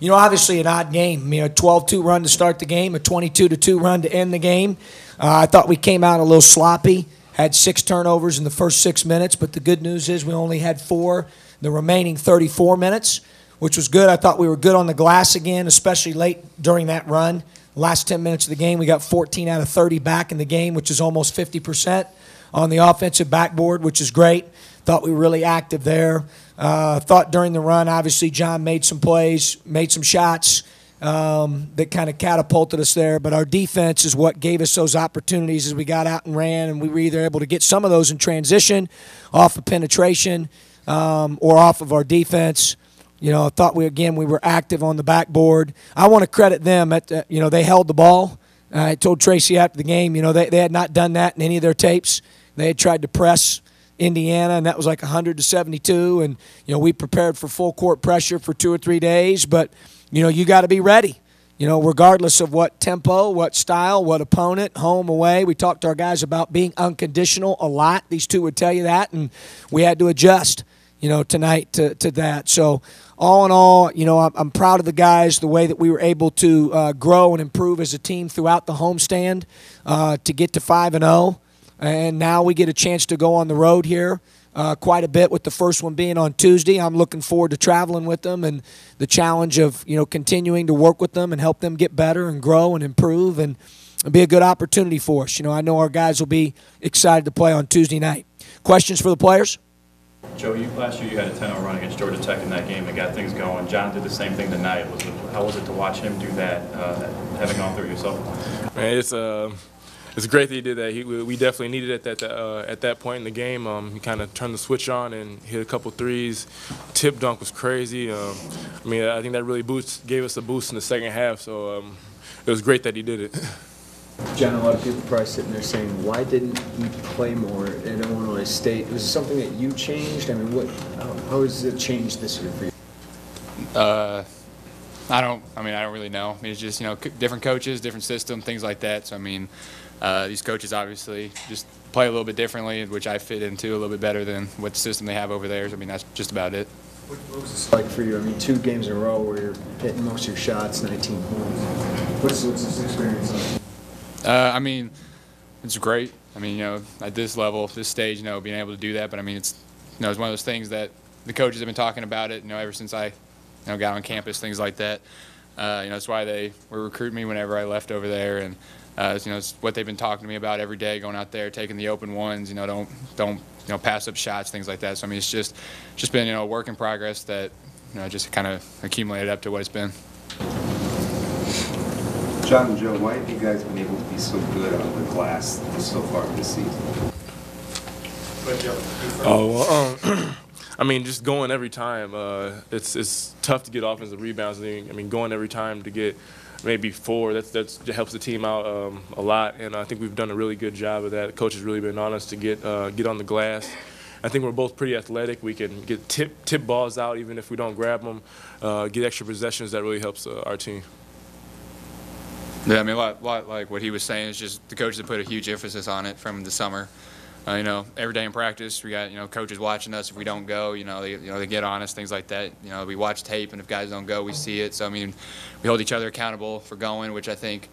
You know, obviously an odd game. You know, 12-2 run to start the game, a 22-2 run to end the game. I thought we came out a little sloppy, had 6 turnovers in the first 6 minutes, but the good news is we only had 4 the remaining 34 minutes, which was good. I thought we were good on the glass again, especially late during that run. Last 10 minutes of the game, we got 14 out of 30 back in the game, which is almost 50% on the offensive backboard, which is great. Thought we were really active there. Thought during the run, obviously, John made some plays, made some shots that kind of catapulted us there. But our defense is what gave us those opportunities as we got out and ran, and we were either able to get some of those in transition, off of penetration, or off of our defense. You know, I thought we were active on the backboard. I want to credit them. They held the ball. I told Tracy after the game, you know, they had not done that in any of their tapes. They had tried to press Indiana, and that was like 100-72. And, you know, we prepared for full court pressure for 2 or 3 days. But, you know, you got to be ready. You know, regardless of what tempo, what style, what opponent, home, away. We talked to our guys about being unconditional a lot. These two would tell you that, and we had to adjust, you know, tonight to that. So all in all, you know, I'm proud of the guys, the way that we were able to grow and improve as a team throughout the homestand to get to 5-0. And now we get a chance to go on the road here quite a bit, with the first one being on Tuesday. I'm looking forward to traveling with them and the challenge of, you know, continuing to work with them and help them get better and grow and improve, and it'll be a good opportunity for us. You know, I know our guys will be excited to play on Tuesday night. Questions for the players? Joe, last year you had a 10-0 run against Georgia Tech in that game and got things going. John did the same thing tonight. How was it to watch him do that, having gone through it yourself? Man, it's great that he did that. We definitely needed it at that point in the game. He kind of turned the switch on and hit a couple threes. Tip dunk was crazy. I think that really gave us a boost in the second half. So it was great that he did it. John, a lot of people probably sitting there saying, why didn't he play more at Illinois State? Was it something that you changed? I mean, how has it changed this year for you? I don't really know. It's just, you know, different coaches, different system, things like that. So, I mean, these coaches obviously just play a little bit differently, which I fit into a little bit better than what system they have over there. So, I mean, that's just about it. What was this like for you? I mean, 2 games in a row where you're hitting most of your shots, 19 points. What's this experience like? I mean, it's great. I mean, you know, at this level, this stage, you know, being able to do that. But, I mean, it's one of those things that the coaches have been talking about it, you know, ever since I got on campus, things like that. That's why they were recruiting me whenever I left over there, and it's what they've been talking to me about every day, going out there, taking the open ones. You know, don't pass up shots, things like that. So I mean, it's just been a work in progress that just kind of accumulated up to what it's been. John and Joe, why have you guys been able to be so good on the glass so far this season? I mean, just going every time. It's tough to get offensive rebounds. I mean, going every time to get maybe 4, that helps the team out a lot. And I think we've done a really good job of that. The coach has really been on us to get on the glass. I think we're both pretty athletic. We can get tip balls out even if we don't grab them. Get extra possessions. That really helps our team. Yeah, I mean, a lot like what he was saying is just the coaches have put a huge emphasis on it from the summer. Every day in practice, we got, coaches watching us. If we don't go, they get on us, things like that. We watch tape, and if guys don't go, we see it. So, I mean, we hold each other accountable for going, which I think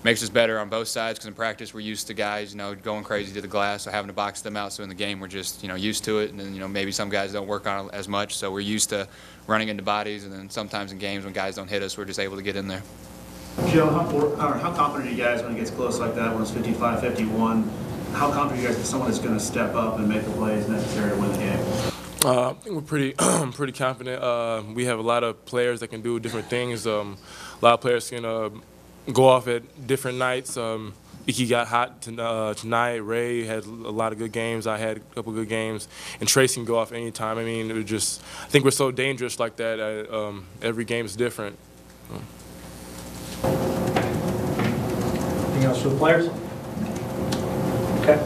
makes us better on both sides, because in practice we're used to guys, going crazy to the glass, so having to box them out. So in the game we're just, used to it, and then, maybe some guys don't work on it as much, so we're used to running into bodies, and then sometimes in games when guys don't hit us, we're just able to get in there. Joe, how confident are you guys when it gets close like that, when it's 55-51? How confident are you guys that someone is going to step up and make the plays necessary to win the game? I think we're pretty confident. We have a lot of players that can do different things. A lot of players can go off at different nights. Ekey got hot tonight. Ray had a lot of good games. I had a couple good games. And Tracy can go off anytime. I mean, I think we're so dangerous like that. Every game is different. Anything else for the players? Okay.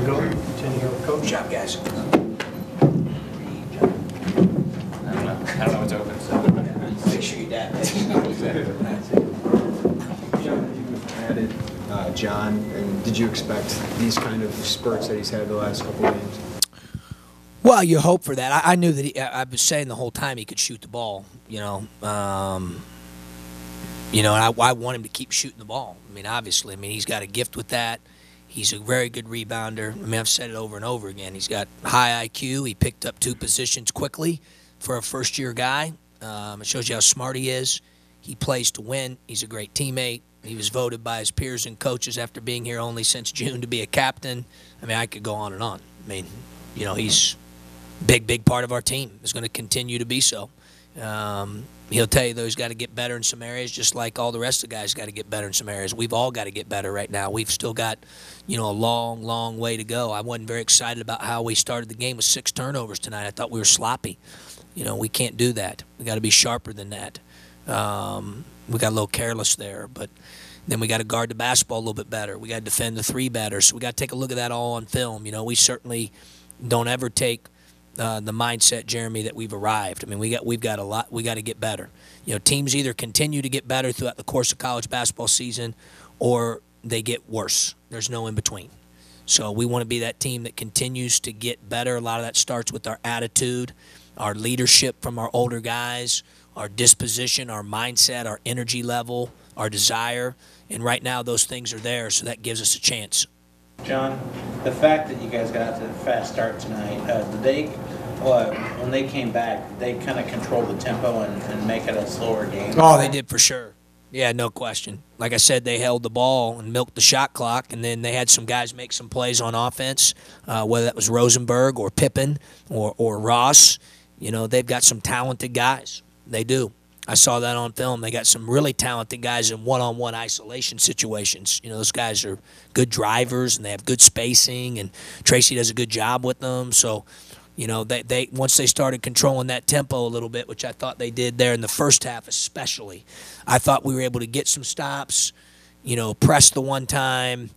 Go. Continue to go. Coach. Good job, guys. I don't know what's open. So. Make sure you dab it. You added John, and did you expect these kind of spurts that he's had the last couple of games? Well, you hope for that. I knew that I was saying the whole time he could shoot the ball. And I want him to keep shooting the ball. I mean, obviously, he's got a gift with that. He's a very good rebounder. I've said it over and over again. He's got high IQ. He picked up 2 positions quickly for a first-year guy. It shows you how smart he is. He plays to win. He's a great teammate. He was voted by his peers and coaches after being here only since June to be a captain. I could go on and on. He's a big part of our team. Is going to continue to be so. He'll tell you, though, he's got to get better in some areas, just like all the rest of the guys got to get better in some areas. We've all got to get better right now. We've still got, a long way to go. I wasn't very excited about how we started the game with 6 turnovers tonight. I thought we were sloppy. We can't do that. We got to be sharper than that. We got a little careless there, but then we got to guard the basketball a little bit better. We got to defend the 3 better. So we got to take a look at that all on film. We certainly don't ever take the mindset, Jeremy, that we've arrived. We've got a lot. We got to get better. Teams either continue to get better throughout the course of college basketball season, or they get worse. There's no in between. So we want to be that team that continues to get better. A lot of that starts with our attitude, our leadership from our older guys, our disposition, our mindset, our energy level, our desire. And right now those things are there, so that gives us a chance. John, the fact that you guys got out to a fast start tonight, when they came back, they kind of controlled the tempo and make it a slower game? Oh, they did for sure. Yeah, no question. Like I said, they held the ball and milked the shot clock, and then they had some guys make some plays on offense, whether that was Rosenberg or Pippen or Ross. They've got some talented guys. They do. I saw that on film. They got some really talented guys in one-on-one isolation situations. Those guys are good drivers, and they have good spacing, and Tracy does a good job with them. So, they once they started controlling that tempo a little bit, which I thought they did there in the first half especially, I thought we were able to get some stops, press the one time,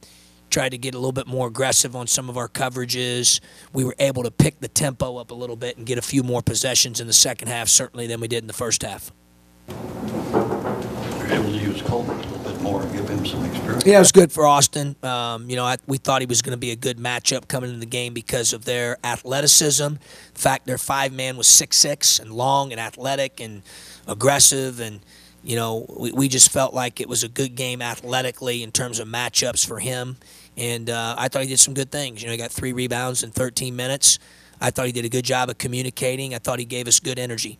tried to get a little bit more aggressive on some of our coverages. We were able to pick the tempo up a little bit and get a few more possessions in the second half, certainly, than we did in the first half. You're able to use Coleman a little bit more and give him some experience. Yeah, it was good for Austin. We thought he was going to be a good matchup coming into the game because of their athleticism. In fact, their 5-man was 6'6", and long and athletic and aggressive, and we just felt like it was a good game athletically in terms of matchups for him. And I thought he did some good things. He got 3 rebounds in 13 minutes. I thought he did a good job of communicating. I thought he gave us good energy.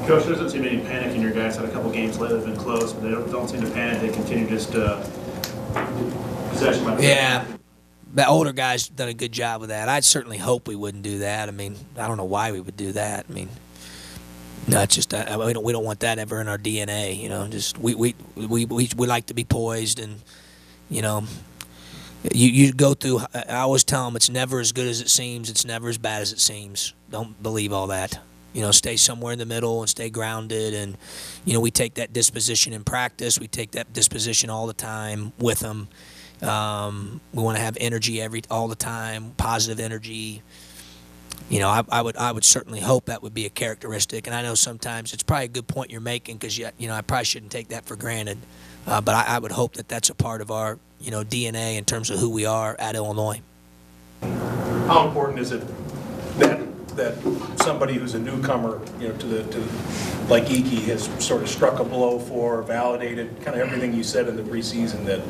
Coach, there doesn't seem any panic in your guys. Had a couple games lately, they've been close, but they don't seem to panic. They continue just possession by possession. Yeah. The older guys done a good job with that. I'd certainly hope we wouldn't do that. I don't know why we would do that. No, it's just we don't want that ever in our DNA. Just we like to be poised, and you go through. I always tell them it's never as good as it seems. It's never as bad as it seems. Don't believe all that. Stay somewhere in the middle and stay grounded. And we take that disposition in practice. We take that disposition all the time with them. We want to have energy all the time, positive energy. I would certainly hope that would be a characteristic. And I know sometimes it's probably a good point you're making, because I probably shouldn't take that for granted. But I would hope that that's a part of our DNA in terms of who we are at Illinois. How important is it that somebody who's a newcomer, to like Ekey has sort of struck a blow for, validated kind of everything you said in the preseason, that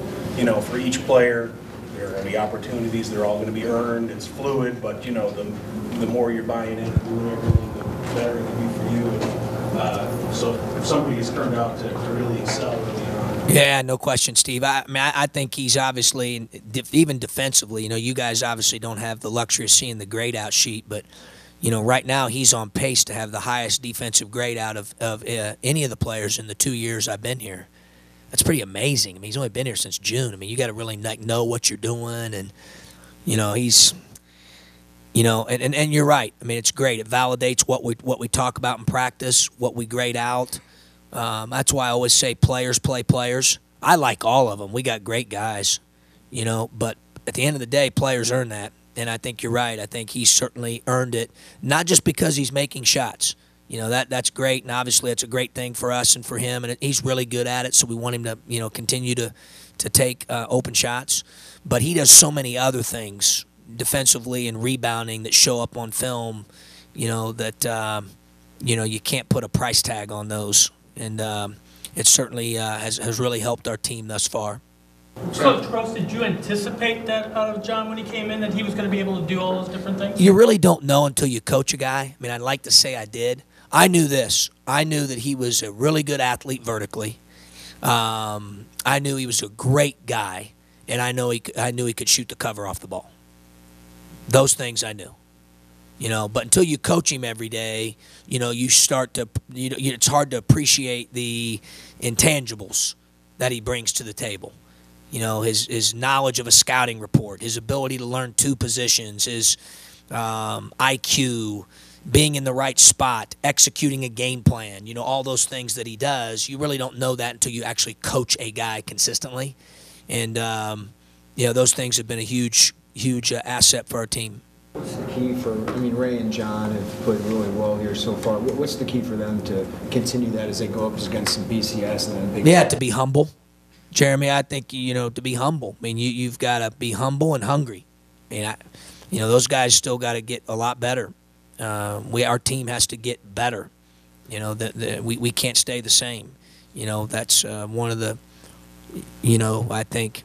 for each player there are going to be opportunities, they're all going to be earned, it's fluid, but the more you're buying into doing everything, the better it can be for you. And, so if somebody has turned out to really excel early on. Yeah, no question, Steve. I think he's obviously, even defensively, you guys obviously don't have the luxury of seeing the grade out sheet, but right now he's on pace to have the highest defensive grade out of any of the players in the 2 years I've been here. That's pretty amazing. He's only been here since June. You got to really know what you're doing, and he's, and you're right. It's great. It validates what we talk about in practice, what we grade out. That's why I always say players play players. I like all of them. We got great guys, but at the end of the day, players earn that. And I think you're right. I think he's certainly earned it, not just because he's making shots. That's great, and obviously it's a great thing for us and for him, and he's really good at it, so we want him to, continue to take open shots. But he does so many other things defensively and rebounding that show up on film, that you can't put a price tag on those, and it certainly has really helped our team thus far. Coach Groce, did you anticipate that out of John when he came in, that he was going to be able to do all those different things? You really don't know until you coach a guy. I mean, I'd like to say I did. I knew this. I knew that he was a really good athlete vertically. I knew he was a great guy, and I knew he could shoot the cover off the ball. Those things I knew. But until you coach him every day, you start to, it's hard to appreciate the intangibles that he brings to the table. His knowledge of a scouting report, his ability to learn two positions, his IQ, being in the right spot, executing a game plan, all those things that he does. You really don't know that until you actually coach a guy consistently. And, those things have been a huge asset for our team. What's the key for, Ray and John have played really well here so far. What's the key for them to continue that as they go up against some BCS and then Big to be humble. Jeremy, I think, to be humble. You've got to be humble and hungry. Those guys still got to get a lot better. Our team has to get better. We can't stay the same. That's one of the, I think,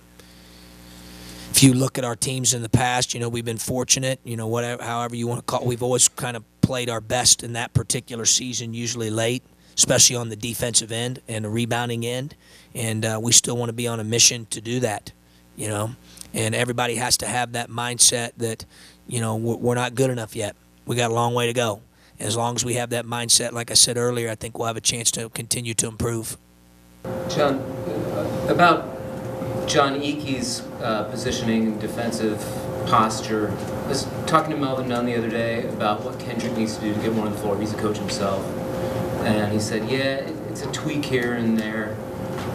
if you look at our teams in the past, we've been fortunate, however you want to call it. We've always kind of played our best in that particular season, usually late, especially on the defensive end and the rebounding end. And we still want to be on a mission to do that, And everybody has to have that mindset that, we're not good enough yet. We got a long way to go. And as long as we have that mindset, like I said earlier, I think we'll have a chance to continue to improve. John, about John Ekey's positioning and defensive posture. I was talking to Melvin Nunn the other day about what Kendrick needs to do to get more on the floor. He's a coach himself. And he said, yeah, it's a tweak here and there.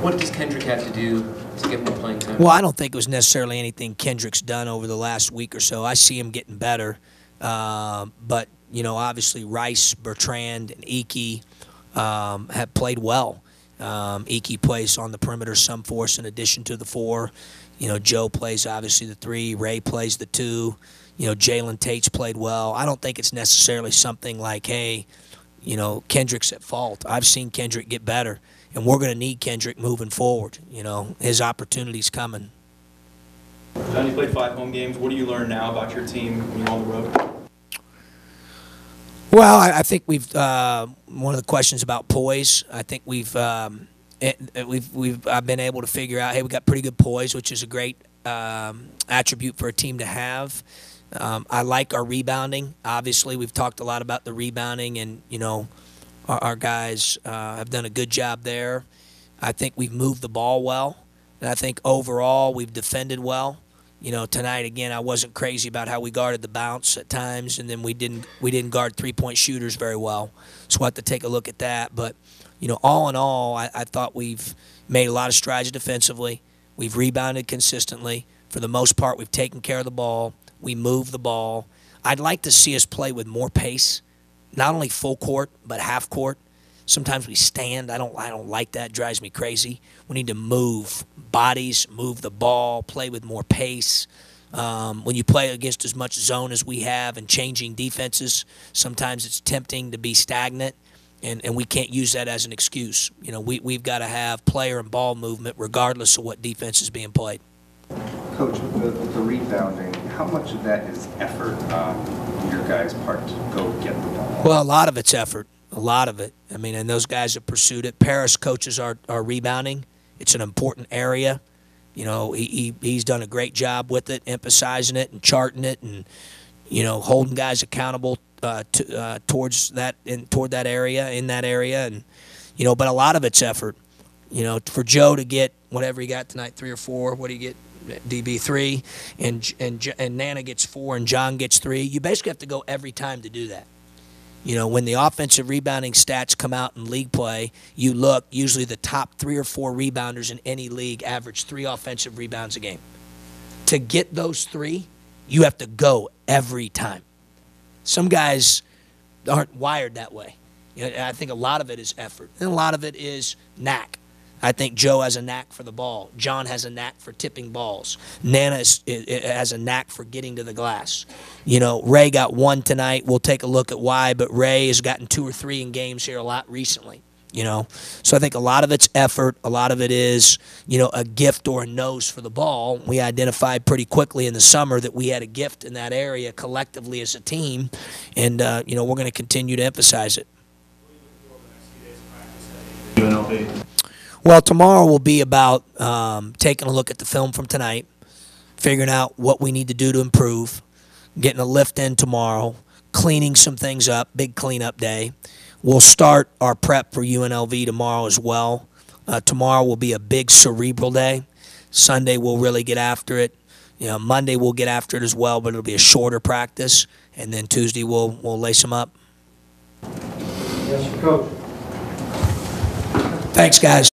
What does Kendrick have to do to get more playing time? Well, I don't think it was necessarily anything Kendrick's done over the last week or so. I see him getting better. But, obviously Rice, Bertrand, and Ekey have played well. Ekey plays on the perimeter some for us in addition to the four. Joe plays obviously the three. Ray plays the two. Jalen Tate's played well. I don't think it's necessarily something like, hey, Kendrick's at fault. I've seen Kendrick get better, and we're going to need Kendrick moving forward. His opportunity's coming. John, you played 5 home games. What do you learn now about your team when you're on the road? Well, I think we've one of the questions about poise. I think I've been able to figure out, hey, we got pretty good poise, which is a great attribute for a team to have. I like our rebounding. Obviously, we've talked a lot about the rebounding, and our guys have done a good job there. I think we've moved the ball well, and I think overall we've defended well. Tonight again, I wasn't crazy about how we guarded the bounce at times, and then we didn't guard three-point shooters very well. So we'll have to take a look at that. But all in all, I thought we've made a lot of strides defensively. We've rebounded consistently. For the most part, we've taken care of the ball. We move the ball. I'd like to see us play with more pace, not only full court but half court. Sometimes we stand. I don't like that. It drives me crazy. We need to move bodies, move the ball, play with more pace. When you play against as much zone as we have and changing defenses, sometimes it's tempting to be stagnant, and we can't use that as an excuse. We've got to have player and ball movement regardless of what defense is being played. Coach, with the rebounding, how much of that is effort on your guys' part to go get the ball? Well, a lot of it's effort. A lot of it. And those guys have pursued it. Paris coaches our rebounding. It's an important area. He's done a great job with it, emphasizing it and charting it, and holding guys accountable toward that area, in that area, and but a lot of it's effort. For Joe to get whatever he got tonight, 3 or 4. What do you get? DB 3, and Nana gets 4, and John gets 3. You basically have to go every time to do that. When the offensive rebounding stats come out in league play, you look, usually the top 3 or 4 rebounders in any league average 3 offensive rebounds a game. To get those 3, you have to go every time. Some guys aren't wired that way. I think a lot of it is effort, and a lot of it is knack. I think Joe has a knack for the ball. John has a knack for tipping balls. Nana has a knack for getting to the glass. You know, Ray got one tonight. We'll take a look at why, but Ray has gotten 2 or 3 in games here a lot recently. You know, so I think a lot of it's effort. A lot of it is, you know, a gift or a nose for the ball. We identified pretty quickly in the summer that we had a gift in that area collectively as a team, and, you know, we're going to continue to emphasize it. Well, tomorrow will be about taking a look at the film from tonight, figuring out what we need to do to improve, getting a lift in tomorrow, cleaning some things up, big cleanup day. We'll start our prep for UNLV tomorrow as well. Tomorrow will be a big cerebral day. Sunday we'll really get after it. You know, Monday we'll get after it as well, but it'll be a shorter practice. And then Tuesday we'll lace them up. Yes, Coach. Thanks, guys.